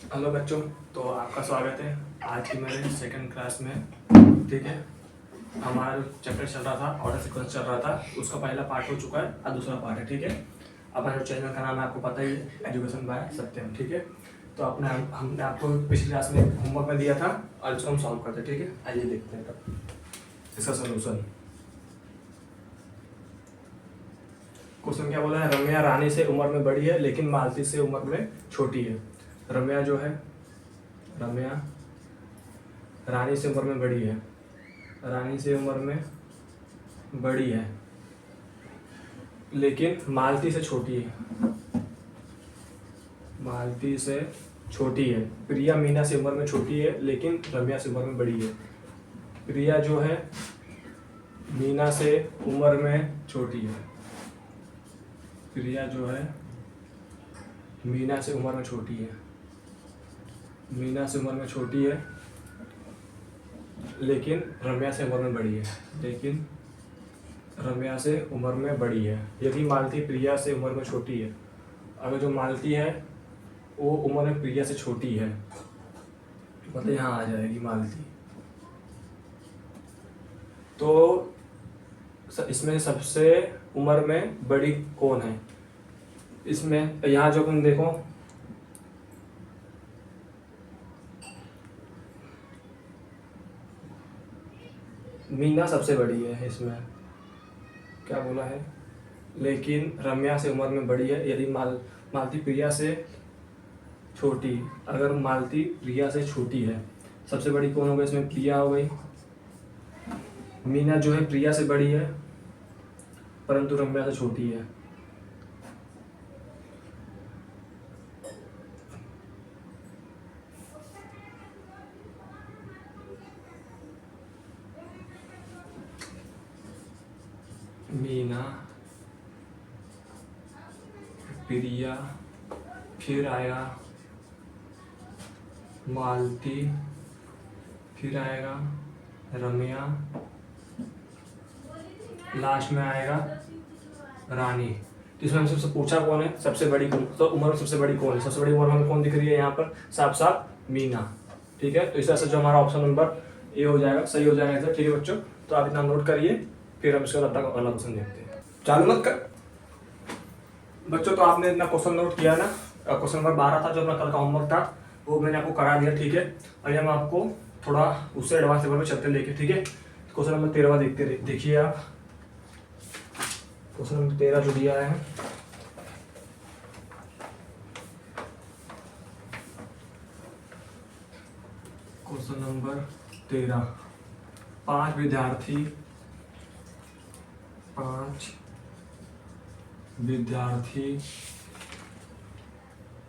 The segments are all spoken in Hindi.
हेलो बच्चों, तो आपका स्वागत है आज की मेरे सेकंड क्लास में। ठीक है, हमारा जो चैप्टर चल रहा था, ऑर्डर सीक्वेंस चल रहा था, उसका पहला पार्ट हो चुका है और दूसरा पार्ट है। ठीक है, अब हमारे चैनल का नाम है, आपको पता ही है, एजुकेशन बाय सत्यम। ठीक है, तो हमने आपको पिछली क्लास में होमवर्क में दिया था और इसको हम सॉल्व करते हैं। ठीक है, आइए देखते हैं तब इसका सोल्यूशन। क्वेश्चन क्या बोला है? रम्या रानी से उम्र में बड़ी है लेकिन मालती से उम्र में छोटी है। रम्या जो है, रम्या रानी से उम्र में बड़ी है, रानी से उम्र में बड़ी है लेकिन मालती से छोटी है, मालती से छोटी है। प्रिया मीना से उम्र में छोटी है लेकिन रम्या से उम्र में बड़ी है। प्रिया जो है मीना से उम्र में छोटी है, प्रिया जो है मीना से उम्र में छोटी है, मीना से उम्र में छोटी है लेकिन रम्या से उम्र में बड़ी है, लेकिन रम्या से उम्र में बड़ी है। यदि मालती प्रिया से उम्र में छोटी है, अगर जो मालती है वो उम्र में प्रिया से छोटी है, मतलब यहाँ आ जाएगी मालती। तो इसमें सबसे उम्र में बड़ी कौन है? इसमें यहाँ जो तुम देखो, मीना सबसे बड़ी है। इसमें क्या बोला है? लेकिन रम्या से उम्र में बड़ी है। यदि मालती प्रिया से छोटी, अगर मालती प्रिया से छोटी है, सबसे बड़ी कौन हो गई? इसमें प्रिया हो गई। मीना जो है प्रिया से बड़ी है परंतु रम्या से छोटी है। मीना, प्रिया, फिर आएगा मालती, फिर आएगा रम्या, लास्ट में आएगा रानी। तो इसमें हमसे सबसे पूछा कौन है सबसे बड़ी, तो उम्र में सबसे बड़ी कौन है? सबसे बड़ी उम्र हमें कौन दिख रही है यहाँ पर? साफ साफ मीना। ठीक है, तो इस तरह से जो हमारा ऑप्शन नंबर ए हो जाएगा, सही हो जाएगा आंसर। ठीक है बच्चों, तो आप इतना नोट करिए, फिर हम इसका अगला क्वेश्चन देखते हैं। चालू मत कर बच्चों। तो आपने इतना क्वेश्चन नोट किया ना, क्वेश्चन नंबर 12 था जो अपना कल का होमवर्क था, वो मैंने आपको करा दिया। ठीक है, और हम आपको थोड़ा उससे एडवांस लेवल में चलते लेके। ठीक है, क्वेश्चन नंबर 13 देखिए आप। क्वेश्चन नंबर 13 जो दिया है, क्वेश्चन नंबर 13, 5 विद्यार्थी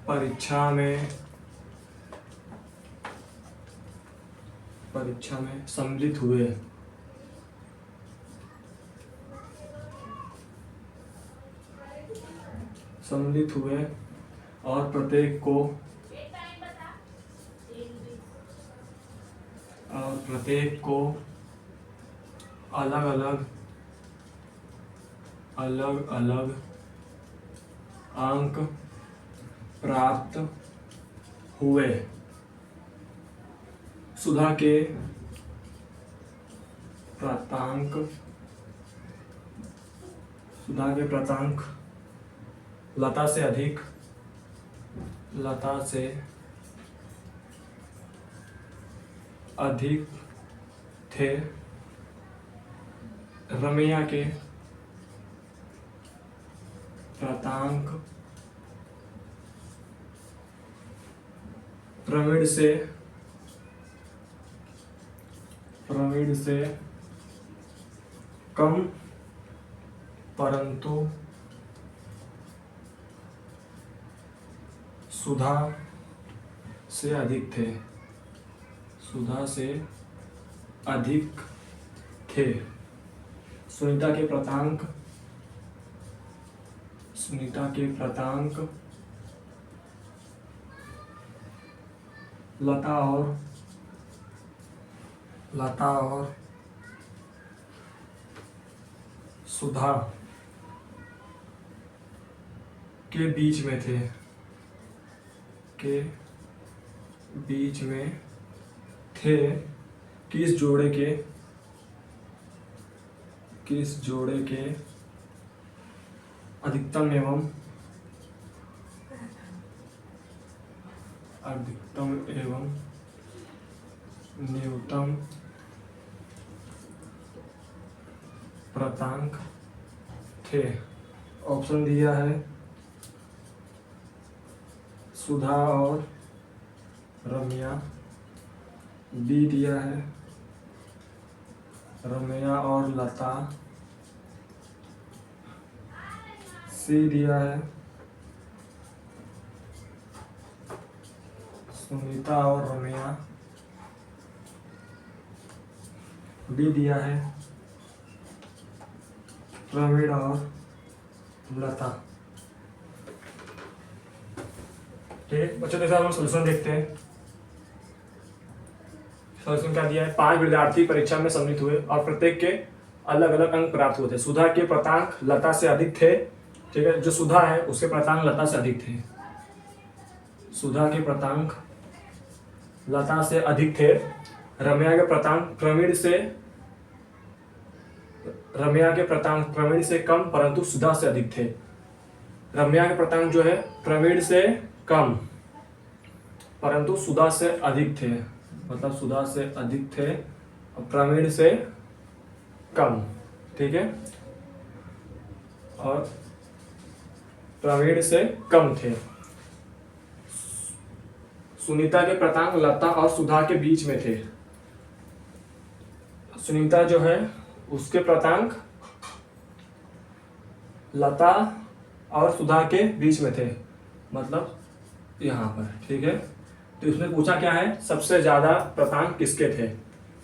परीक्षा में सम्मिलित हुए। और प्रत्येक को अलग अलग अंक प्राप्त हुए। सुधा के प्राप्तांक लता से अधिक थे। रमैया के प्राप्तांक प्रवीण से कम परंतु सुधा से अधिक थे। सुनीता के प्राप्तांक लता और सुधा के बीच में थे। बीच में थे किस जोड़े के अधिकतम एवं न्यूनतम प्रांतांक थे। ऑप्शन दिया है सुधा और रम्या, बी दिया है रम्या और लता, सी दिया है सुनीता और रम्या, डी दिया है प्रवीण और लता। ठीक बच्चों, जैसे हम सोल्यूशन देखते हैं। सोल्यूशन क्या दिया है? 5 विद्यार्थी परीक्षा में सम्मिलित हुए और प्रत्येक के अलग अलग अंक प्राप्त हुए थे। सुधा के प्राप्तांक लता से अधिक थे। ठीक है, जो सुधा है उसके प्राप्तांक लता से अधिक थे। सुधा के प्राप्तांक लता से अधिक थे। रम्या के प्राप्तांक प्रवीण से कम परंतु सुधा से अधिक थे। रम्या के प्राप्तांक जो है प्रवीण से कम परंतु सुधा से अधिक थे, मतलब सुधा से अधिक थे और प्रवीण से कम। ठीक है, और प्रवीण से कम थे। सुनीता के प्राप्तांक लता और सुधा के बीच में थे। सुनीता जो है उसके प्राप्तांक लता और सुधा के बीच में थे, मतलब यहाँ पर। ठीक है, तो इसमें पूछा क्या है? सबसे ज्यादा प्राप्तांक किसके थे।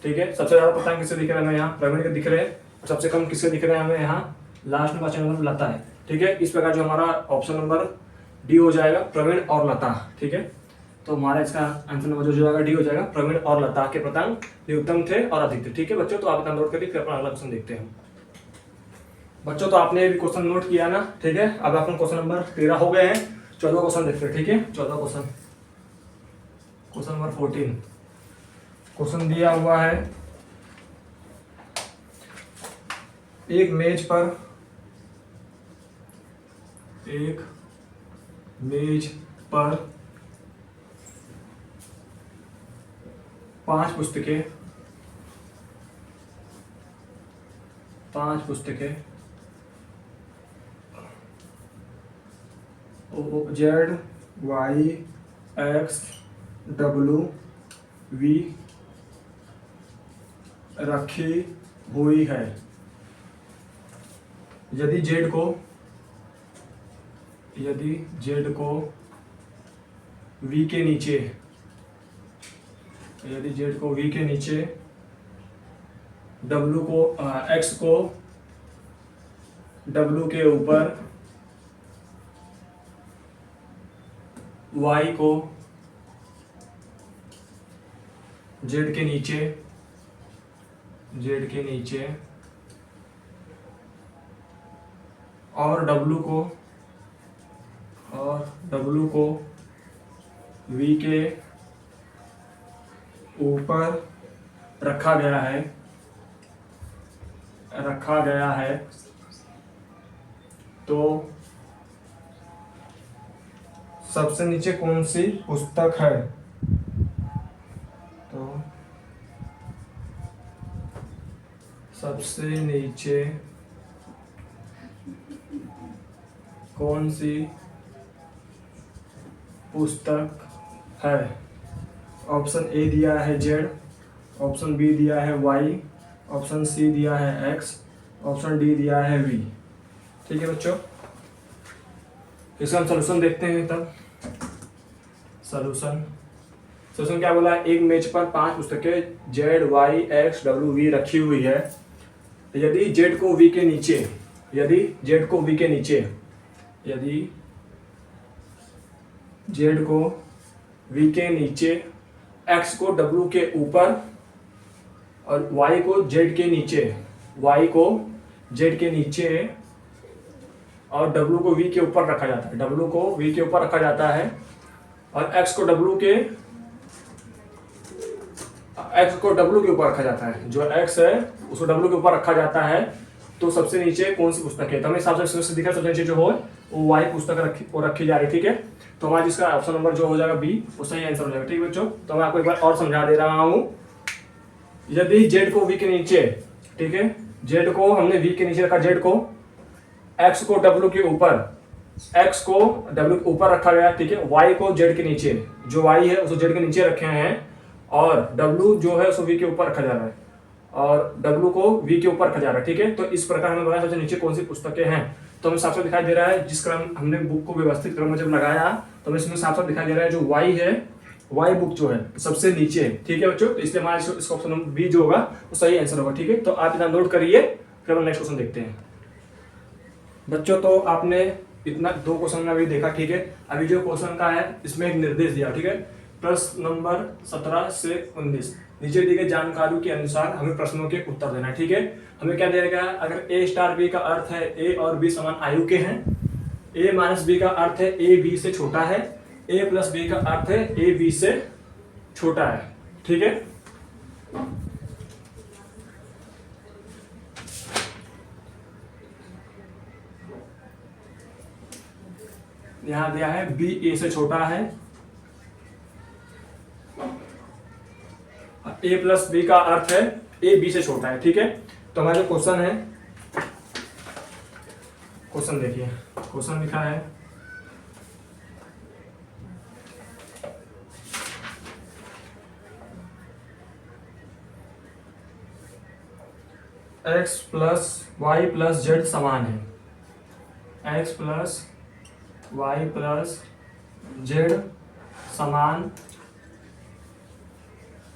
ठीक है, सबसे ज्यादा प्राप्तांक किसके दिख रहे हैं हमें? यहाँ प्रवीण के दिख रहे हैं। और सबसे कम किसके दिख रहे हैं हमें? यहाँ लास्ट में 5 नंबर लता है। ठीक है, इस प्रकार जो हमारा ऑप्शन नंबर डी हो जाएगा, प्रवीण और लता। ठीक है, तो हमारा इसका आंसर नंबर जो जाएगा डी हो जाएगा। प्रवीण और लता के प्राप्तांक न्यूनतम थे और अधिक थे। ठीक है बच्चों, तो आप इतना नोट करिए, फिर अपना अगला क्वेश्चन देखते हैं बच्चों। तो आपने भी क्वेश्चन नोट किया ना? ठीक है, अब अपन क्वेश्चन नंबर 13 हो गए हैं। 14 क्वेश्चन देखते हैं। ठीक है, 14 क्वेश्चन नंबर 14 क्वेश्चन दिया हुआ है। एक मेज पर 5 पुस्तकें Z, Y, X, W, V रखी हुई है। यदि Z को V के नीचे, W को X को W के ऊपर, Y को Z के नीचे और W को V के ऊपर रखा गया है तो सबसे नीचे कौन सी पुस्तक है? तो सबसे नीचे कौन सी पुस्तक है? ऑप्शन ए दिया है Z, ऑप्शन बी दिया है Y, ऑप्शन सी दिया है X, ऑप्शन डी दिया है V। ठीक है बच्चों, इसका हम सोल्यूशन देखते हैं। तब सोल्यूशन क्या बोला है? एक मेज पर 5 पुस्तकें Z, Y, X, W, V रखी हुई है। यदि Z को V के नीचे, X को W के ऊपर और Y को Z के नीचे और W को V के ऊपर रखा जाता है। W को V के ऊपर रखा जाता है और X को W के एक्स को डब्ल्यू के ऊपर रखा जाता है, जो एक्स है उसको डब्ल्यू के ऊपर रखा जाता है, तो सबसे नीचे कौन सी पुस्तक है? तो हमें हिसाब से दिखा सबसे नीचे जो हो वो वाई पुस्तक रखी जा रही है। ठीक है, तो हमारा जिसका ऑप्शन नंबर जो हो जाएगा बी, वो सही आंसर हो जाएगा। ठीक है बच्चों, तो मैं आपको एक बार और समझा दे रहा हूँ। यदि जेड को वी के नीचे, ठीक है, जेड को हमने वी के नीचे रखा, जेड को एक्स को डब्ल्यू के ऊपर, एक्स को डब्ल्यू के ऊपर रखा गया, ठीक है, वाई को जेड के नीचे, जो वाई है उसको जेड के नीचे रखे हैं, और डब्ल्यू जो है उसको वी के ऊपर रखा जा रहा है, और डब्ल्यू को वी के ऊपर रखा जा रहा है। ठीक है, तो इस प्रकार हमें बताया सबसे नीचे कौन सी पुस्तकें हैं। तो हमें साफ साफ दिखाई दे रहा है, जिस क्रम हमने बुक को व्यवस्थित क्रम में जब लगाया तो हमें इसमें साफ साफ दिखाई दे रहा है जो वाई है, वाई बुक जो है सबसे नीचे है। ठीक है बच्चों, तो इसलिए हमारा इसका ऑप्शन नंबर बी जो होगा वो सही आंसर होगा। ठीक है, तो आप इतना नोट करिए, फिर हम नेक्स्ट क्वेश्चन देखते हैं। बच्चों तो आपने इतना 2 क्वेश्चन अभी देखा। ठीक है, अभी जो क्वेश्चन का है इसमें एक निर्देश दिया। ठीक है, प्रश्न नंबर 17 से 19 नीचे दी गई जानकारी के अनुसार हमें प्रश्नों के उत्तर देना है। ठीक है, हमें क्या देगा, अगर ए स्टार बी का अर्थ है ए और बी समान आयु के हैं, ए माइनस बी का अर्थ है ए बी से छोटा है, ए प्लस बी का अर्थ है ए बी से छोटा है। ठीक है, यहां दिया है बी ए से छोटा है, ए प्लस बी का अर्थ है ए बी से छोटा है। ठीक है, तो हमारा जो क्वेश्चन है, क्वेश्चन देखिए, क्वेश्चन लिखा है X plus Y plus Z समान है, X plus Y plus Z समान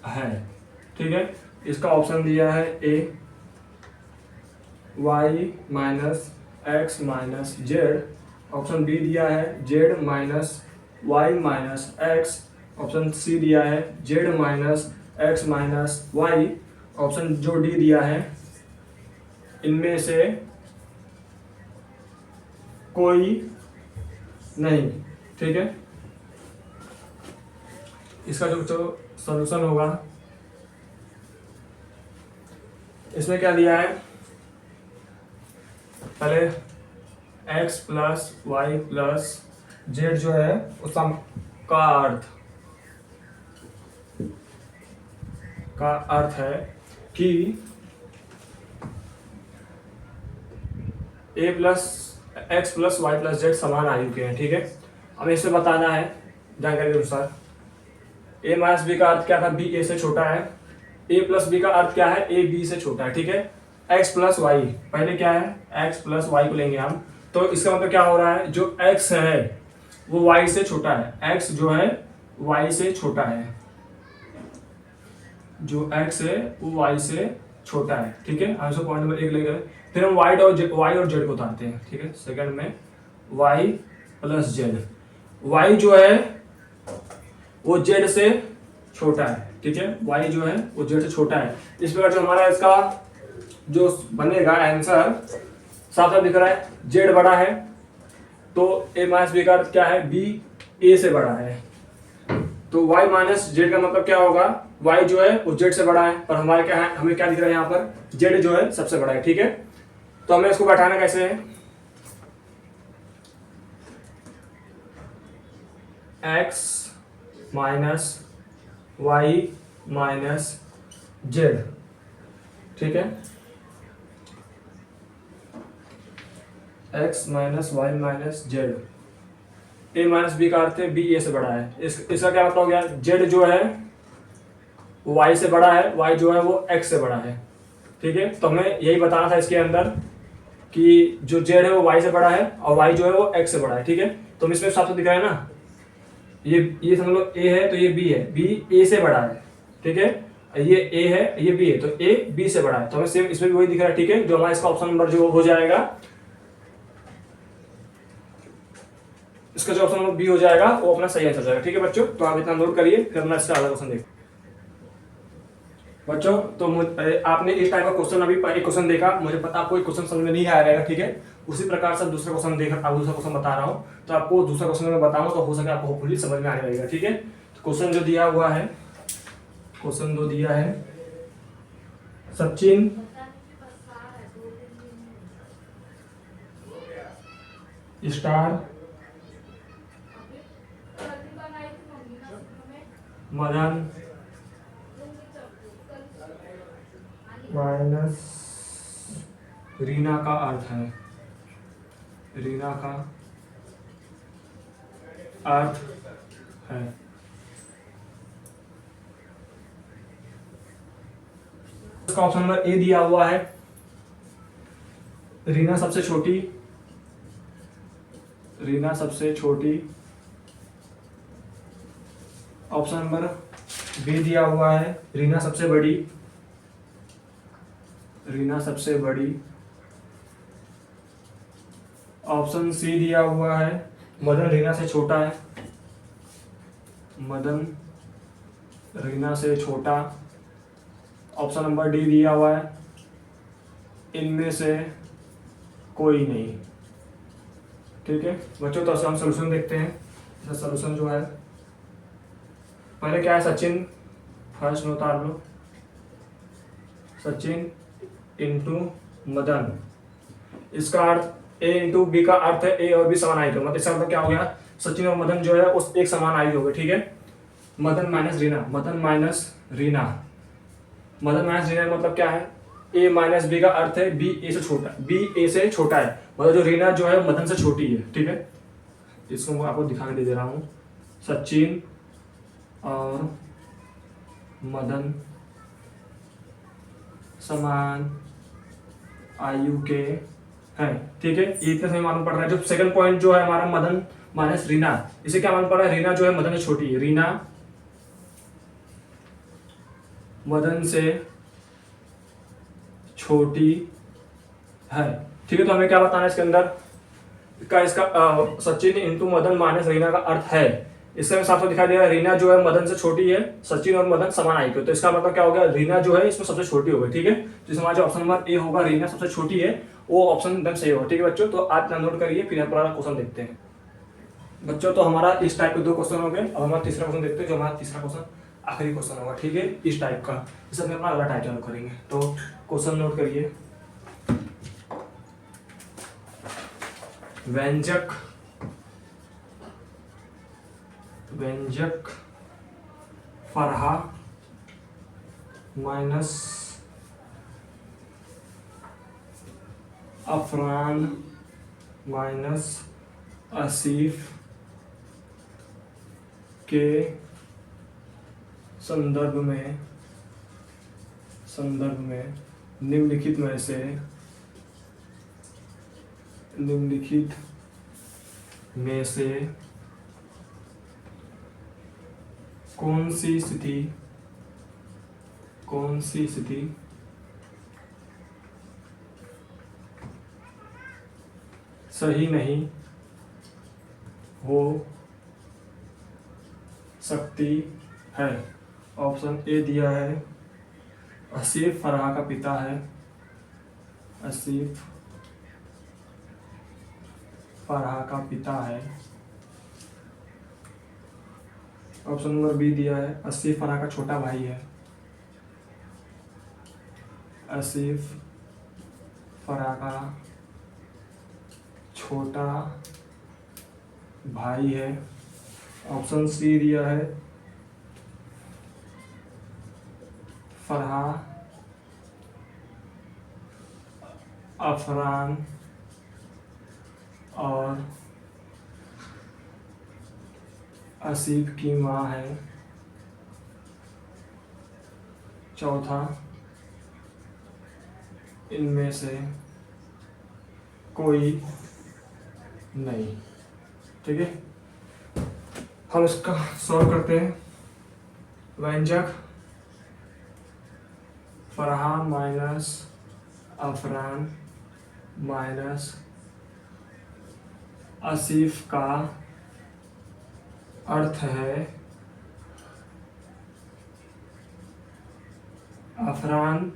है। ठीक है, इसका ऑप्शन दिया है A Y minus X minus Z, option B दिया है Z minus Y minus X, option C दिया है Z minus X minus Y, option जो डी दिया है इनमें से कोई नहीं। ठीक है, इसका जो सॉल्यूशन होगा, इसमें क्या दिया है, पहले x plus Y plus Z जो है उसका अर्थ है कि A plus X plus Y plus Z समान आयु के हैं। ठीक है, हमें इसमें बताना है जानकारी के अनुसार ए माइनस बी का अर्थ क्या था, बी ए से छोटा है, ए प्लस बी का अर्थ क्या है, ए बी से छोटा है। ठीक है, एक्स प्लस वाई, पहले क्या है एक्स प्लस वाई को लेंगे हम, तो इसका मतलब क्या हो रहा है, जो एक्स है वो वाई से छोटा है, एक्स जो है वाई से छोटा है, जो एक्स है वो वाई से छोटा है। ठीक है, आंसर पॉइंट नंबर 1 लेकर फिर हम वाई और जेड को उतारते हैं। ठीक है, सेकंड में वाई प्लस जेड, वाई जो है वो जेड से छोटा है। ठीक है, वाई जो है वो जेड से छोटा है। इस प्रकार जो हमारा इसका जो बनेगा आंसर साफ साफ दिख रहा है, जेड बड़ा है तो ए माइनस बी का अर्थ क्या है, बी ए से बड़ा है, तो y माइनस जेड का मतलब क्या होगा, y जो है वो z से बड़ा है, पर हमारे क्या है, हमें क्या दिख रहा है यहाँ पर, z जो है सबसे बड़ा है। ठीक है, तो हमें इसको बैठाना कैसे है, x minus Y minus Z. ठीक है, x minus Y minus Z, A minus B का अर्थ है बी ए से बड़ा है, इसका क्या मतलब हो गया, जेड जो है वो वाई से बड़ा है, वाई जो है वो एक्स से बड़ा है। ठीक है, तो हमें यही बताना था इसके अंदर कि जो जेड है वो वाई से बड़ा है और वाई जो है वो एक्स से बड़ा है। ठीक है, तो हम इसमें साफ साफ दिख रहा है ना, ये समझ लो ए है तो ये बी है, बी ए से बड़ा है। ठीक है, ये ए है ये बी है, तो ए बी से बड़ा है, तो हमें सेम इसमें भी वही दिख रहा है। ठीक है, जो हमारा इसका ऑप्शन नंबर जो हो जाएगा, इसका जो ऑप्शन नंबर बी हो जाएगा वो अपना सही आंसर जाएगा। ठीक है बच्चों, तो आप इतना नोट करिए, फिर अपना इसका अगला क्वेश्चन देखिए बच्चों। तो आपने इस टाइप का क्वेश्चन अभी एक क्वेश्चन देखा, मुझे पता आपको एक क्वेश्चन समझ में नहीं आया रहेगा। ठीक है, उसी प्रकार से दूसरा क्वेश्चन देख, अब दूसरा क्वेश्चन बता रहा हूँ, तो आपको दूसरा क्वेश्चन मैं बताऊँ तो हो सके आपको होपफुली समझ में आने लगेगा। ठीक है, तो क्वेश्चन जो दिया हुआ है क्वेश्चन 2 दिया है, सचिन स्टार मदन माइनस रीना का अर्थ है, रीना का अर्थ है। इसका ऑप्शन नंबर ए दिया हुआ है, रीना सबसे छोटी, रीना सबसे छोटी। ऑप्शन नंबर बी दिया हुआ है, रीना सबसे बड़ी, रीना सबसे बड़ी। ऑप्शन सी दिया हुआ है, मदन रीना से छोटा है, मदन रीना से छोटा। ऑप्शन नंबर डी दिया हुआ है, इनमें से कोई नहीं। ठीक है बच्चों, तो हम सोल्यूशन देखते हैं। सोल्यूशन जो है, पहले क्या है, सचिन फर्स्ट में उतार लो, सचिन इंटू मदन। इसका अर्थ ए इंटू बी का अर्थ है ए और बी समान आयु, मतलब इसका मतलब क्या हो गया, सचिन और मदन जो है उस एक समान आयु हो गए। ठीक है, Madan minus Reena, Madan minus Reena, Madan minus Reena मतलब क्या है, ए माइनस बी का अर्थ है बी ए से छोटा, बी ए से छोटा है, मतलब जो रीना जो है मदन से छोटी है। ठीक है, इसको मैं आपको दिखाने दे रहा हूँ, सचिन और मदन समान आयु के हैं। ठीक है, ये इतना सही मालूम पड़ रहा है। जो सेकंड पॉइंट जो है हमारा, मदन माइनस रीना, इसे क्या मालूम पड़ रहा है, रीना जो है मदन से छोटी है, रीना मदन से छोटी है। ठीक है, तो हमें क्या बताना है इसके अंदर, इसका सचिन इंटू मदन माइनस रीना का अर्थ है, इससे साफ साफ दिखाई दे रहा है, रीना जो है मदन से छोटी है, सचिन और मदन समान आयु के, तो इसका मतलब क्या हो गया, रीना जो है इसमें सबसे छोटी हो गई। ठीक है, तो इसमें हमारा जो ऑप्शन नंबर ए होगा, रीना सबसे छोटी है, वो ऑप्शन एकदम सही होगा। ठीक है बच्चों, तो आप नोट करिए, फिर हम पूरा क्वेश्चन देखते हैं। बच्चों, तो हमारा इस टाइप के 2 क्वेश्चन हो गए। अब हमारा तीसरा क्वेश्चन देखते हैं, जो हमारा तीसरा क्वेश्चन आखिरी क्वेश्चन होगा। ठीक है, इस टाइप का, इसे हम अपना अगला टाइप चालू करेंगे। तो क्वेश्चन नोट करिए, व्यंजक, व्यंजक फरहा माइनस अफरान माइनस आसिफ के संदर्भ में निम्नलिखित में से कौन सी स्थिति सही नहीं हो सकती है। ऑप्शन ए दिया है, आसिफ फरहा का पिता है, आसिफ फरहा का पिता है। ऑप्शन नंबर बी दिया है, आसिफ फरहा का छोटा भाई है, आसिफ फरहा का छोटा भाई है। ऑप्शन सी दिया है, फरहा अफरान और आसिफ की माँ है। चौथा, इनमें से कोई नहीं। ठीक है, हम इसका सॉल्व करते हैं। व्यंजक फरहा माइनस अफरान माइनस आसिफ का अर्थ है अफरान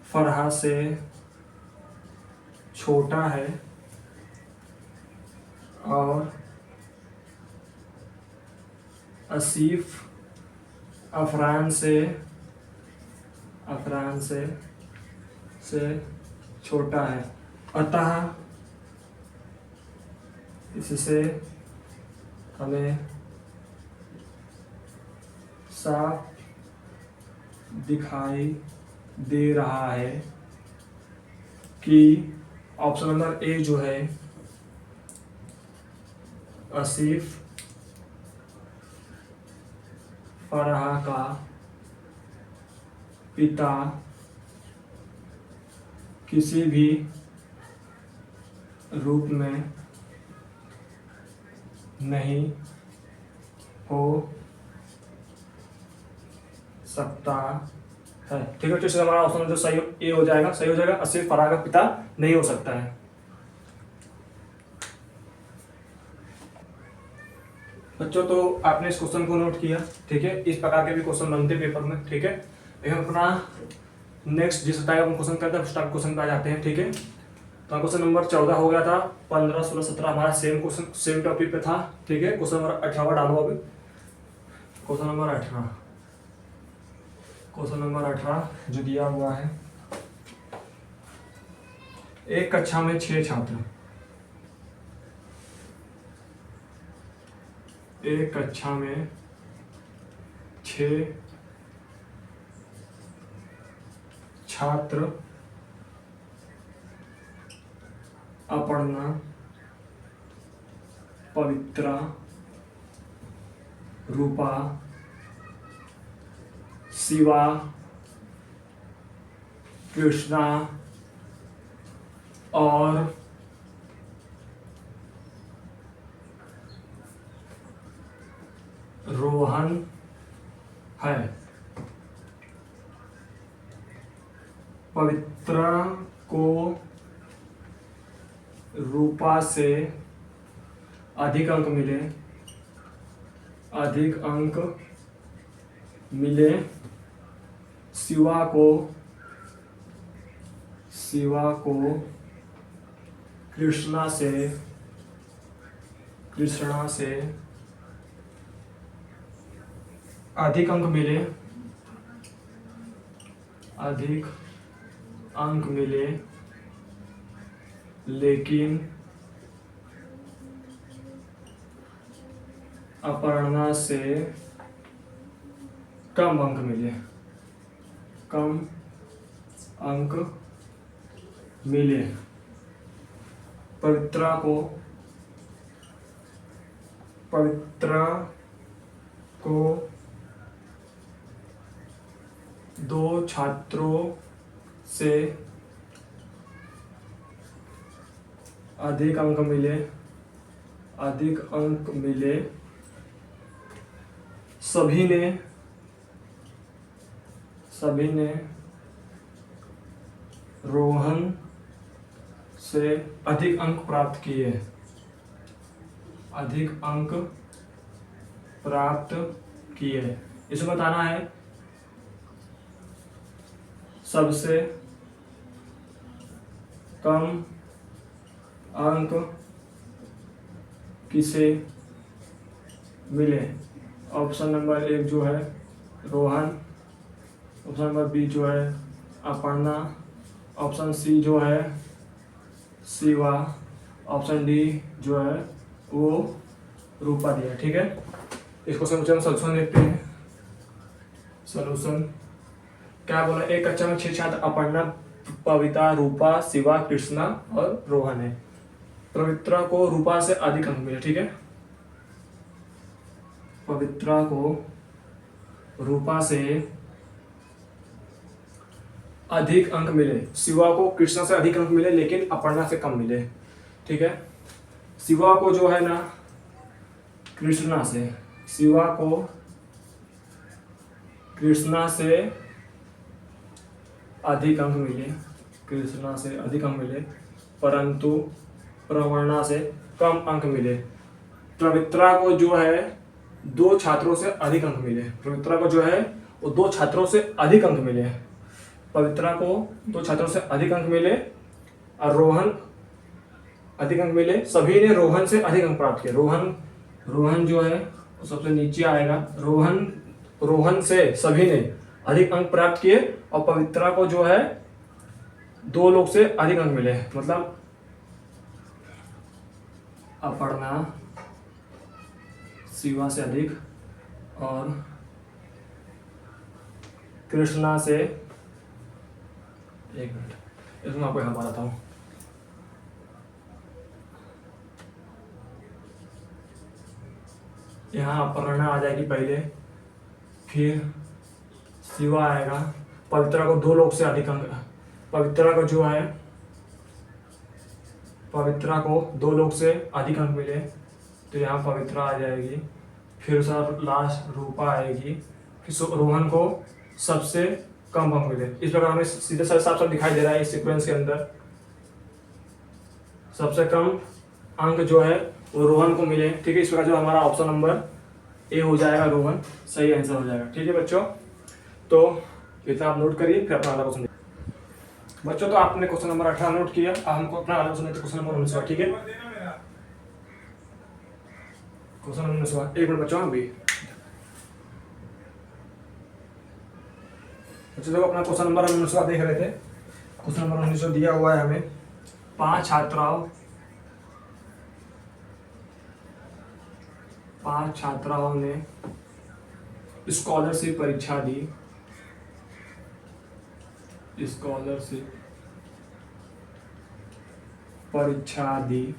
फरहा से छोटा है और आसिफ अफरान से छोटा है, अतः इससे हमें साफ दिखाई दे रहा है कि ऑप्शन नंबर ए जो है आसिफ फराह का पिता किसी भी रूप में नहीं हो सकता है। ठीक है, तो हमारा ऑप्शन जो सही ए हो जाएगा, सही हो जाएगा, आसिफ फराह का पिता नहीं हो सकता है। बच्चों तो आपने इस क्वेश्चन को नोट किया, ठीक है, इस प्रकार के भी क्वेश्चन बनते पेपर में, ठीक है। हम अपना नेक्स्ट जिस टाइप हम क्वेश्चन करते हैं उस टाइप क्वेश्चन पे आ जाते हैं, ठीक है। तो क्वेश्चन नंबर 14 हो गया था, 15, 16, 17 हमारा सेम क्वेश्चन सेम टॉपिक पे था, ठीक है। क्वेश्चन नंबर 18 डालो अभी, क्वेश्चन नंबर 18 जो दिया हुआ है, एक कक्षा में 6 छात्र, एक कक्षा में 6 छात्र अपर्णा, पवित्रा, रूपा, शिवा, कृष्णा और रोहन है। पवित्रा को रूपा से अधिक अंक मिले, शिवा को कृष्णा से अधिक अंक मिले, लेकिन अपर्णा से कम अंक मिले। पवित्रा को 2 छात्रों से अधिक अंक मिले, सभी ने रोहन से अधिक अंक प्राप्त किए। इसे बताना है सबसे कम अंक किसे मिले। ऑप्शन नंबर 1 जो है रोहन, ऑप्शन नंबर बी जो है अपर्णा, ऑप्शन सी जो है शिवा, ऑप्शन डी जो है वो रूपा दिया। ठीक है, इस क्वेश्चन को हम सोल्यूशन देखते हैं। सोल्यूशन क्या बोला, एक कक्षा में 6 छात्र अपर्णा, पविता, रूपा, शिवा, कृष्णा और रोहन है। पवित्रा को रूपा से अधिक अंक मिले। ठीक है, पवित्रा को रूपा से अधिक अंक मिले, शिवा को कृष्णा से अधिक अंक मिले लेकिन अपर्णा से कम मिले। ठीक है, शिवा को जो है ना कृष्णा से, शिवा को कृष्णा से अधिक अंक मिले, कृष्णा से अधिक अंक मिले, परंतु प्रवर्णा से कम अंक मिले। पवित्रा को जो है 2 छात्रों से अधिक अंक मिले, पवित्रा को जो है वो 2 छात्रों से अधिक अंक मिले, पवित्रा को 2 छात्रों से अधिक अंक मिले और रोहन अधिक अंक मिले। सभी ने रोहन से अधिक अंक प्राप्त किए। रोहन जो है और सबसे नीचे आएगा रोहन से सभी ने अधिक अंक प्राप्त किए और पवित्रा को जो है 2 लोग से अधिक अंक मिले। मतलब अपर्णा शिवा से अधिक और कृष्णा से, एक मिनट इसमें आपको यहाँ बताता हूँ। यहाँ अपर्णा आ जाएगी पहले, फिर शिवा आएगा, पवित्रा को 2 लोग से अधिक अंक, पवित्रा को 2 लोग से अधिक अंक मिले तो यहाँ पवित्रा आ जाएगी, फिर सर लास्ट रूपा आएगी, फिर रोहन को सबसे कम अंक मिले। इस प्रकार हमें सीधे साफ साफ दिखाई दे रहा है इस सीक्वेंस के अंदर सबसे कम अंक जो है वो रोहन को मिले। ठीक है, इस प्रकार जो हमारा ऑप्शन नंबर ए हो जाएगा, रोहन सही आंसर हो जाएगा। ठीक है बच्चों, तो इतना आप नोट करिए, फिर अपना अगला क्वेश्चन बच्चों। तो आपने क्वेश्चन नंबर 18 नोट किया, अब हमको अपना अगला क्वेश्चन क्वेश्चन नंबर 19। ठीक है, क्वेश्चन नंबर 19। एक मिनट बच्चों, अभी बच्चों देखो अपना क्वेश्चन नंबर 19 देख रहे थे। क्वेश्चन नंबर 19 दिया हुआ है हमें, 5 छात्राओं ने स्कॉलरशिप परीक्षा दी। स्कॉलरशिप परीक्षा दी।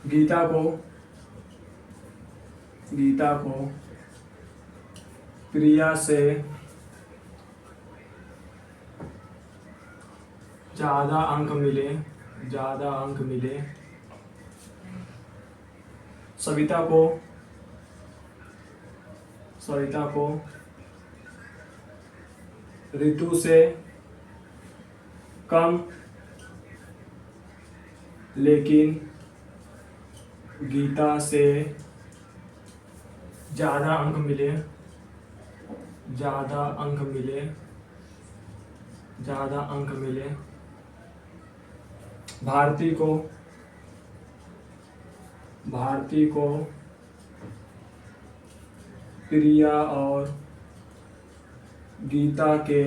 गीता को प्रिया से ज्यादा अंक मिले। सविता को ऋतु से कम लेकिन गीता से ज्यादा अंक मिले। भारती को प्रिया और गीता के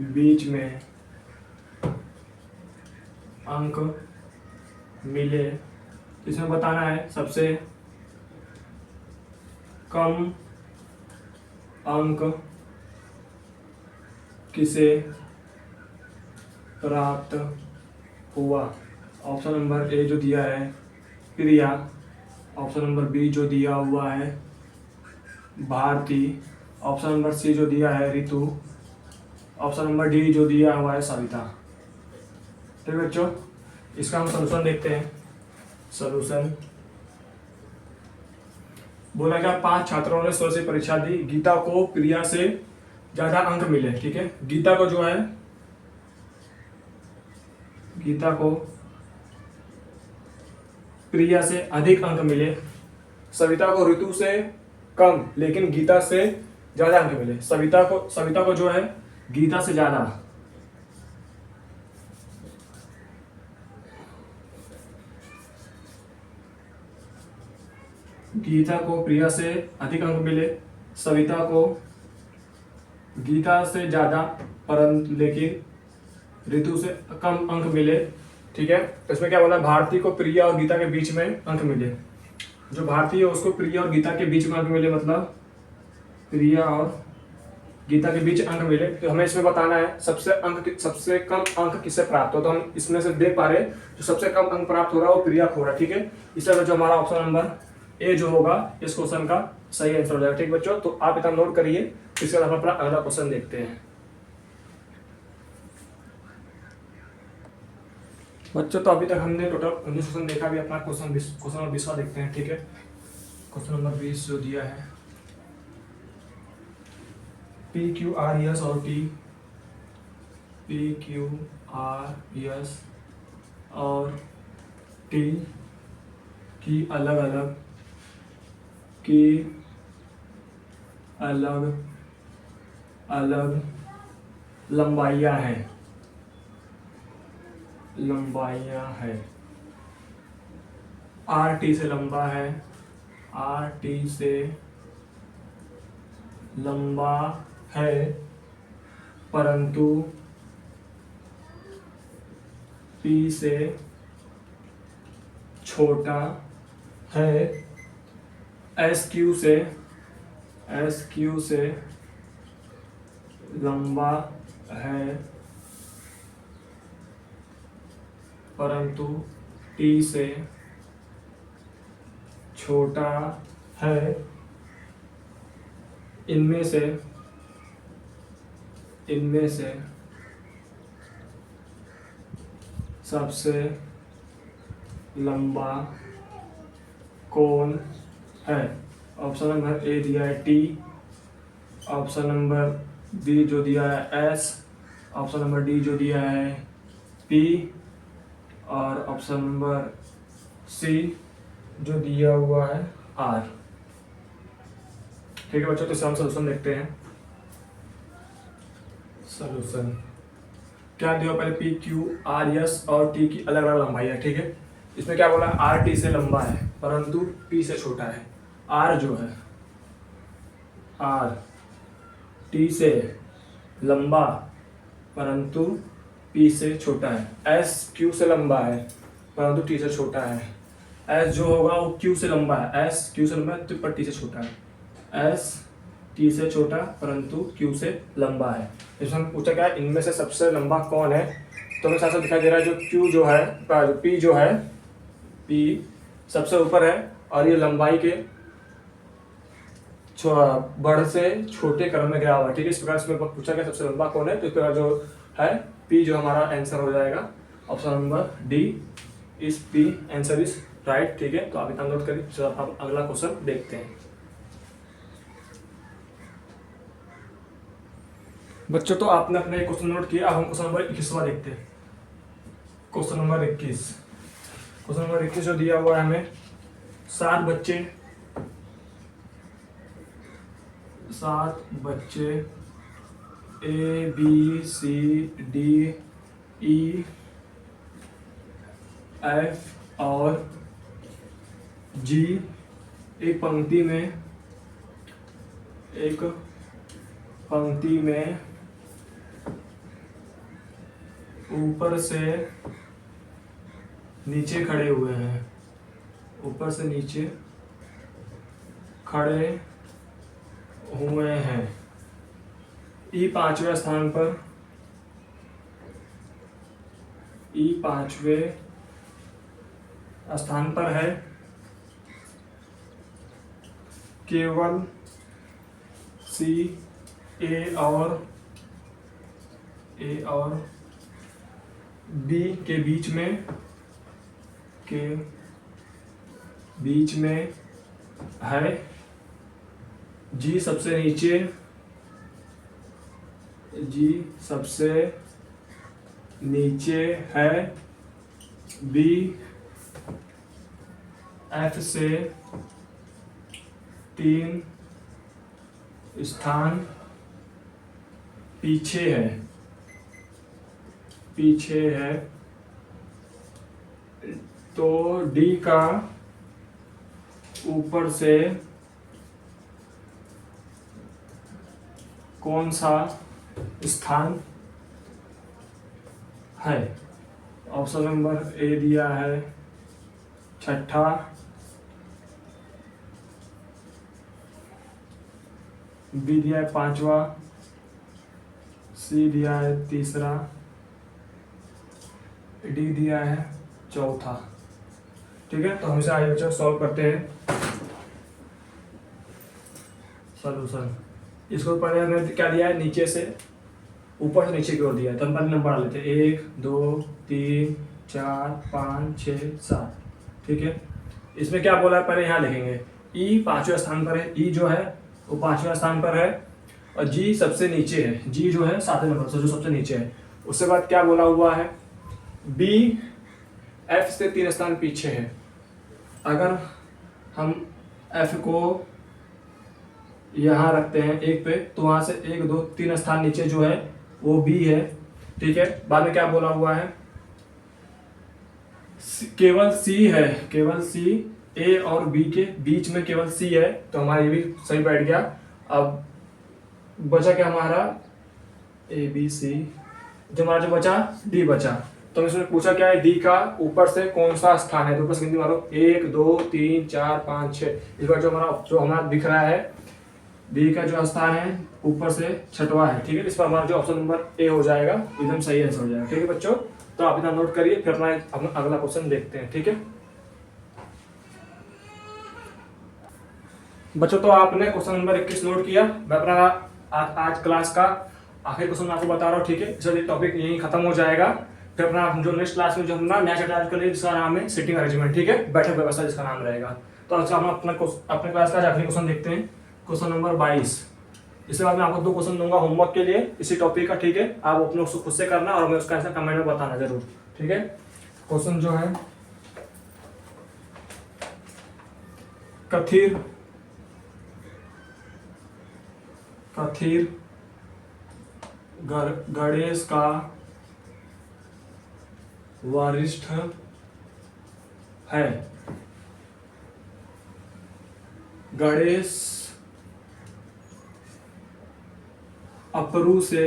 बीच में अंक मिले। इसमें बताना है सबसे कम अंक किसे प्राप्त हुआ। ऑप्शन नंबर ए जो दिया है प्रिया, ऑप्शन नंबर बी जो दिया हुआ है भारती, ऑप्शन नंबर सी जो दिया है ऋतु, ऑप्शन नंबर डी जो दिया हुआ है सविता। ठीक है बच्चों, इसका हम सलूशन देखते हैं। सलूशन बोला गया 5 छात्रों ने स्कॉलरशिप परीक्षा दी। गीता को प्रिया से ज्यादा अंक मिले। ठीक है, गीता को प्रिया से अधिक अंक मिले। सविता को ऋतु से कम लेकिन गीता से ज्यादा अंक मिले। सविता को जो है गीता से ज्यादा, गीता को प्रिया से अधिक अंक मिले, सविता को गीता से ज्यादा परंतु लेकिन ऋतु से कम अंक मिले। ठीक है, तो इसमें क्या बोला, भारती को प्रिया और गीता के बीच में अंक मिले। जो भारती है उसको प्रिया और गीता के बीच में अंक मिले, मतलब प्रिया और गीता के बीच अंक मिले। तो हमें इसमें बताना है सबसे कम अंक किससे प्राप्त हो। तो हम इसमें से देख पा रहे हैं जो सबसे कम अंक प्राप्त हो रहा है वो प्रिया को हो रहा है। ठीक है, इस तरह जो हमारा ऑप्शन नंबर ए जो होगा इस क्वेश्चन का सही आंसर हो जाएगा। ठीक बच्चों, तो आप इतना नोट करिए, इसके बाद हम अपना अगला क्वेश्चन देखते हैं। बच्चों तो अभी तक हमने टोटल 19 क्वेश्चन देखा, भी अपना क्वेश्चन नंबर 20 देखते हैं। ठीक है, क्वेश्चन नंबर 20 जो दिया है PQRS और T, PQRS और T की अलग अलग लंबाइयाँ हैं। आर टी से लंबा है, आर टी से लंबा है, परंतु पी से छोटा है। एस क्यू से लंबा है, परंतु टी से छोटा है। इनमें से सबसे लंबा कौन है? ऑप्शन नंबर ए दिया है टी, ऑप्शन नंबर बी जो दिया है एस, ऑप्शन नंबर डी जो दिया है पी, और ऑप्शन नंबर सी जो दिया हुआ है आर। ठीक है बच्चों, तो इसका हम सोल्यूशन देखते हैं। सोल्यूशन क्या दिया, पहले पी क्यू आर एस और टी की अलग अलग लंबाई है। ठीक है, इसमें क्या बोला, आर टी से लंबा है परंतु पी से छोटा है। आर जो है, आर टी से लंबा परंतु पी से छोटा है। एस क्यू से लंबा है परंतु टी से छोटा है। एस जो होगा वो क्यू से लंबा है, एस क्यू से लंबा है तो पर टी से छोटा है। एस टी से छोटा परंतु क्यू से लंबा है। इसमें पूछा क्या है, इनमें से सबसे लंबा कौन है? तो मेरे साथ साथ दिखाई दे रहा है जो क्यू जो है, पी जो है, पी सबसे ऊपर है और ये लंबाई के बड़े से छोटे क्रम में गया हुआ है। ठीक है, इस प्रकार इसमें पूछा गया सबसे लंबा कौन है, तो इस प्रकार जो है पी जो हमारा आंसर हो जाएगा। ऑप्शन नंबर डी इस पी आंसर इज राइट। ठीक है, तो आप इतना नोट करिए, चलो आप अगला क्वेश्चन देखते हैं। बच्चों तो आपने अपने क्वेश्चन नोट किया, अब हम क्वेश्चन नंबर 21वां देखते हैं। क्वेश्चन नंबर 21, क्वेश्चन नंबर 21 जो दिया हुआ है हमें, 7 बच्चे A B C D E F और जी एक पंक्ति में ऊपर से नीचे खड़े हुए हैं, ऊपर से नीचे खड़े हुए हैं। ई पांचवें स्थान पर है। केवल सी ए और बी के बीच में है। जी सबसे नीचे है। बी एफ से 3 स्थान पीछे है। तो डी का ऊपर से कौन सा स्थान है? ऑप्शन नंबर ए दिया है 6ठा, बी दिया है 5वां, सी दिया है 3रा, डी दिया है 4था। ठीक है, तो हम इसे आगे बच्चों सॉल्व करते हैं। सॉल्यूशन, इसको पहले हमने क्या दिया है, नीचे से ऊपर से नीचे की ओर दिया है, तो हम पहले नंबर डाल लेते हैं 1 2 3 4 5 6 7। ठीक है, इसमें क्या बोला है पहले यहाँ लिखेंगे। ई 5वें स्थान पर है, ई जो है वो 5वें स्थान पर है और जी सबसे नीचे है। जी जो है 7वें नंबर से जो सबसे नीचे है। उसके बाद क्या बोला हुआ है, बी एफ से 3 स्थान पीछे है। अगर हम एफ को यहाँ रखते हैं 1 पे, तो वहां से 1 2 3 स्थान नीचे जो है वो बी है। ठीक है, बाद में क्या बोला हुआ है, केवल सी है, केवल सी, ए और बी के बीच में केवल सी है, तो हमारा ये भी सही बैठ गया। अब बचा क्या हमारा, ए बी सी, जो हमारा जो बचा डी बचा। तो इसमें पूछा क्या है, डी का ऊपर से कौन सा स्थान है, तो ऊपर से गिनती मारो 1 2 3 4 5 6। इस बार जो हमारा दिख रहा है डी का जो स्थान है ऊपर से छठवां है, ठीक है। इस पर हमारा जो ऑप्शन नंबर ए हो जाएगा, एकदम सही आंसर हो जाएगा, ठीक है बच्चों। तो आप इतना नोट करिए, फिर अपना अगला क्वेश्चन देखते हैं, ठीक है बच्चों। तो आपने क्वेश्चन नंबर 21 नोट किया। मैं अपना आज क्लास का आखिरी क्वेश्चन आपको बता रहा हूँ, ठीक है। इसलिए टॉपिक यही खत्म हो जाएगा। फिर अपना जो नेक्स्ट क्लास में जो हम नया चैप्टर करेंगे, जिसका नाम है सिटिंग अरेंजमेंट, ठीक है, बैठक व्यवस्था जिसका नाम रहेगा। तो अच्छा हम अपने क्लास का आखिरी क्वेश्चन देखते हैं, क्वेश्चन नंबर 22। इसके बाद मैं आपको 2 क्वेश्चन दूंगा होमवर्क के लिए इसी टॉपिक का, ठीक है। आप अपने उसको खुद से करना और मैं उसका आंसर कमेंट में बताना जरूर, ठीक है। क्वेश्चन जो है, कथिर गणेश का वरिष्ठ है। गणेश अपरू से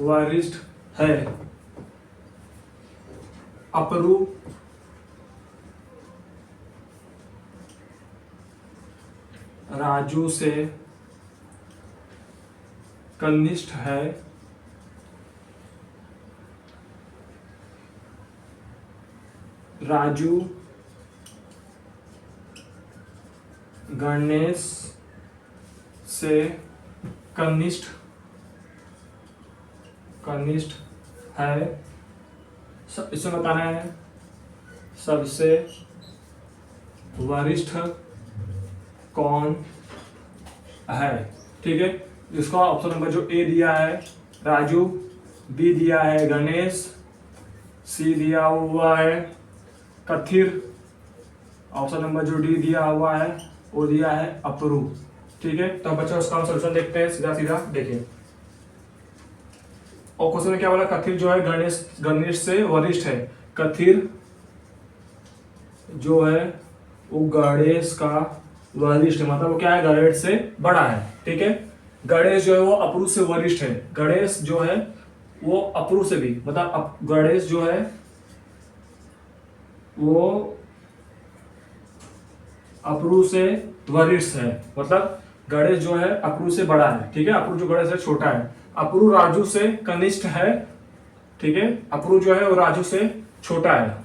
वरिष्ठ है। अपरू राजू से कनिष्ठ है। राजू गणेश से कनिष्ठ है। इसमें बताना है सबसे वरिष्ठ कौन है, ठीक है। इसका ऑप्शन नंबर जो ए दिया है राजू, बी दिया है गणेश, सी दिया हुआ है कथिर, ऑप्शन नंबर जो डी दिया हुआ है वो दिया है अपरू, ठीक है। तो बच्चों उसका हम सोल्यूशन देखते हैं, सीधा सीधा देखिए। और क्वेश्चन में क्या बोला, कथिर जो है गणेश से वरिष्ठ है। कथिर जो है वो गणेश का वरिष्ठ है, मतलब वो क्या है, गणेश से बड़ा है, ठीक है। गणेश जो है वो अपरू से वरिष्ठ है। गणेश जो है वो अपरू से भी, मतलब गणेश जो है वो अपरू से वरिष्ठ है, मतलब गणेश जो है अपरू से बड़ा है, ठीक है। अपरू जो गणेश से छोटा है। अपरू राजू से कनिष्ठ है, ठीक है। अपरू जो है वो राजू से छोटा है।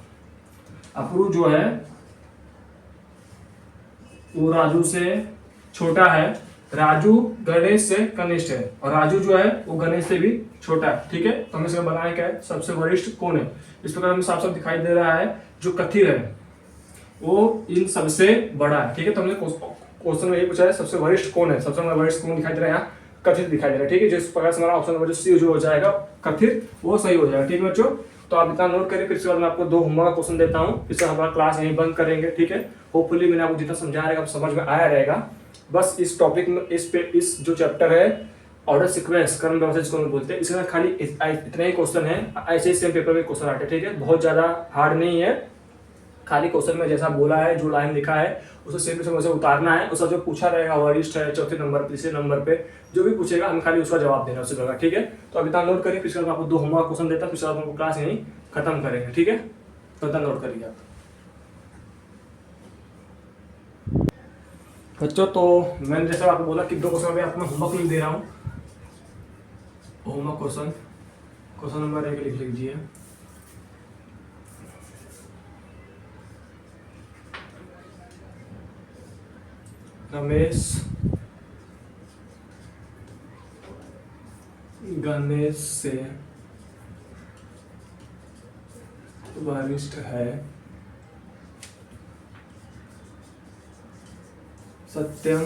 अपरू जो है वो राजू से छोटा है। राजू गणेश से कनिष्ठ है और राजू जो है वो गणेश से भी छोटा है, ठीक है। तो हमें इसमें बनाना क्या है, सबसे वरिष्ठ कौन है। इस प्रकार हमें साफ साफ दिखाई दे रहा है जो कथिर है वो इन सबसे बड़ा है, ठीक है। तो हमने क्वेश्चन में यही पूछा है सबसे वरिष्ठ कौन है, सबसे वरिष्ठ कौन दिखाई दे रहा है, यहाँ कथिर दिखाई दे रहा है, ठीक है। जिस प्रकार से हमारा ऑप्शन नंबर जो सी जो हो जाएगा कथिर, वो सही हो जाएगा, ठीक है बच्चों। तो आप इतना नोट करिए, फिर इसके बाद मैं आपको 2 होमवर्क का क्वेश्चन देता हूँ, इससे हमारा क्लास यहीं बंद करेंगे, ठीक है। होपफुली मैंने आपको जितना समझा रहेगा समझ में आया रहेगा। बस इस टॉपिक में इस जो चैप्टर है ऑर्डर सीक्वेंस क्रम व्यवस्था जिसको हम बोलते हैं, इसके खाली इतने ही क्वेश्चन है। ऐसे ही सेम पेपर में क्वेश्चन आते हैं, ठीक है। बहुत ज्यादा हार्ड नहीं है, खाली क्वेश्चन में जैसा बोला है जो लाइन लिखा है उसे सेम टू सेम वैसे उतारना है। उसका जो पूछा रहेगा वरिष्ठ है, चौथे नंबर पे, तीसरे नंबर पे जो भी पूछेगा हमें खाली उसका जवाब देना उसी जगह, ठीक है। तो अभी तक नोट करिए, फिर आपको 2 होमवर्क क्वेश्चन देता है, फिर आपको क्लास यहीं खत्म करेंगे, ठीक है। तो इतना नोट करिए आप बच्चों। तो मैंने जैसा आपको बोला कि 2 क्वेश्चन अभी आपको मैं होमवर्क नहीं दे रहा हूँ। होमवर्क क्वेश्चन नंबर 1 लिख लीजिए। रमेश गणेश से वरिष्ठ है। सत्यम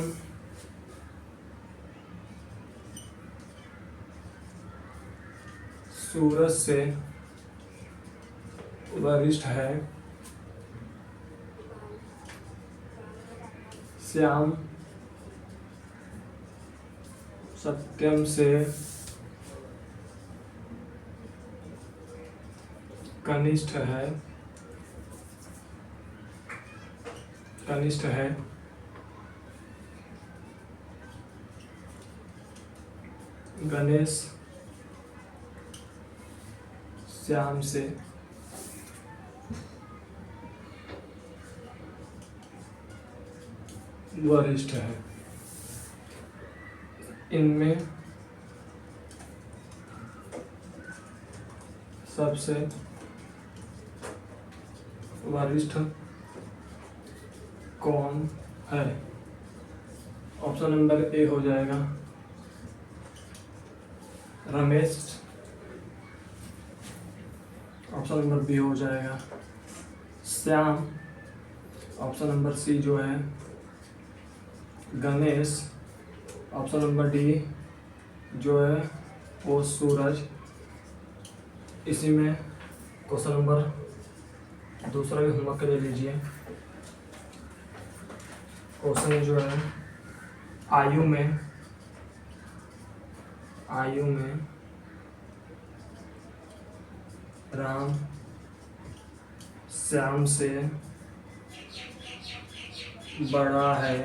सूरज से वरिष्ठ है। श्याम सत्यम से कनिष्ठ है, कनिष्ठ है, गणेश श्याम से वरिष्ठ है। इनमें सबसे वरिष्ठ कौन है? ऑप्शन नंबर ए हो जाएगा रमेश, ऑप्शन नंबर बी हो जाएगा श्याम, ऑप्शन नंबर सी जो है गणेश, ऑप्शन नंबर डी जो है वो सूरज। इसी में क्वेश्चन नंबर दूसरा भी होमवर्क के लिए लीजिए। क्वेश्चन जो है आयु में राम श्याम से बड़ा है,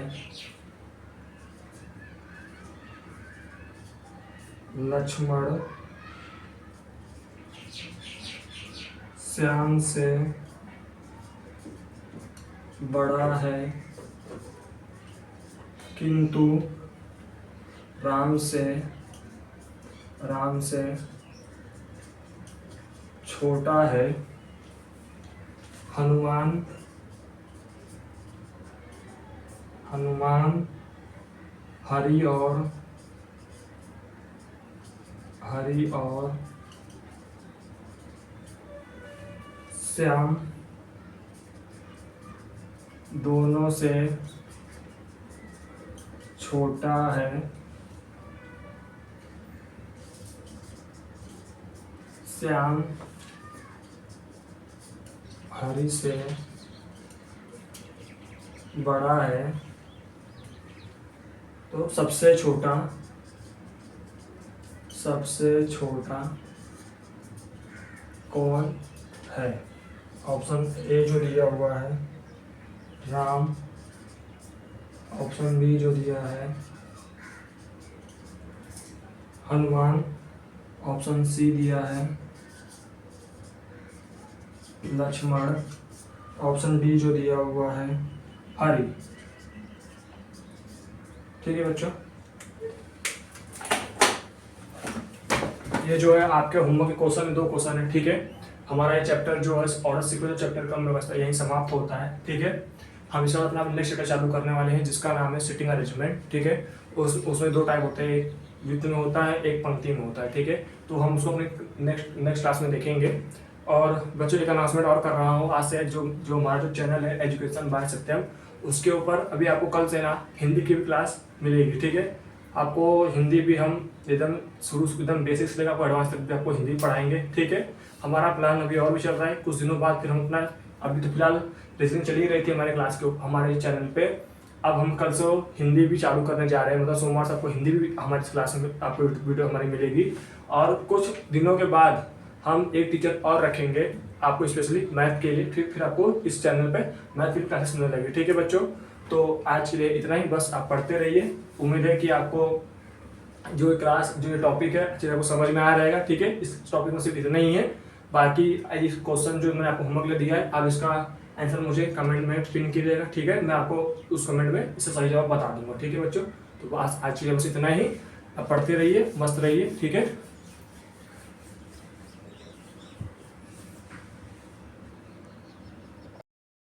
लक्ष्मण श्याम से बड़ा है, किंतु राम से छोटा है। हनुमान हरि और श्याम दोनों से छोटा है। श्याम हरि से बड़ा है, तो सबसे छोटा कौन है? ऑप्शन ए जो दिया हुआ है राम, ऑप्शन बी जो दिया है हनुमान, ऑप्शन सी दिया है लक्ष्मण, ऑप्शन डी जो दिया हुआ है हरि। ठीक है बच्चों, ये जो है आपके होमवर्क के क्वेश्चन में 2 क्वेश्चन है। ठीक है, हमारा ये चैप्टर जो है ऑर्डर सीक्वेंस चैप्टर का व्यवस्था यहीं समाप्त होता है। ठीक है, हम इसका अपना नेक्स्ट चैप्टर चालू करने वाले हैं जिसका नाम है सिटिंग अरेंजमेंट। ठीक है, उसमें 2 टाइप होते हैं, एक वित्त में होता है, एक पंक्ति में होता है। ठीक है, तो हम उसको अपने नेक्स्ट क्लास में देखेंगे। और बच्चों एक अनाउंसमेंट और कर रहा हूँ, आज से जो हमारा जो चैनल है एजुकेशन बाय सत्यम, उसके ऊपर अभी आपको कल से ना हिंदी की भी क्लास मिलेगी। ठीक है, आपको हिंदी भी हम एकदम शुरू एकदम बेसिक्स लेकर आपको एडवांस तक भी आपको हिंदी पढ़ाएंगे। ठीक है, हमारा प्लान अभी और भी चल रहा है, कुछ दिनों बाद फिर हम अपना अभी तो फिलहाल लिसनिंग चली रही थी हमारे क्लास के हमारे चैनल पे। अब हम कल से हिंदी भी चालू करने जा रहे हैं, मतलब सोमवार से आपको हिंदी भी हमारी क्लास में आपको वीडियो हमारी मिलेगी। और कुछ दिनों के बाद हम एक टीचर और रखेंगे आपको स्पेशली मैथ के लिए, फिर आपको इस चैनल पे मैथ की क्लासेस मिलने लगी। ठीक है बच्चों, तो आज के लिए इतना ही, बस आप पढ़ते रहिए। उम्मीद है कि आपको जो ये टॉपिक है अच्छे आपको समझ में आ रहेगा। ठीक है, इस टॉपिक में सिर्फ इतना ही है, बाकी इस क्वेश्चन जो मैंने आपको होमवर्क ले दिया है, आप इसका आंसर मुझे कमेंट में पिन कीजिएगा। ठीक है, मैं आपको उस कमेंट में इससे सही जवाब बता दूंगा। ठीक है बच्चों, तो आज के लिए बस इतना ही, आप पढ़ते रहिए, मस्त रहिए। ठीक है।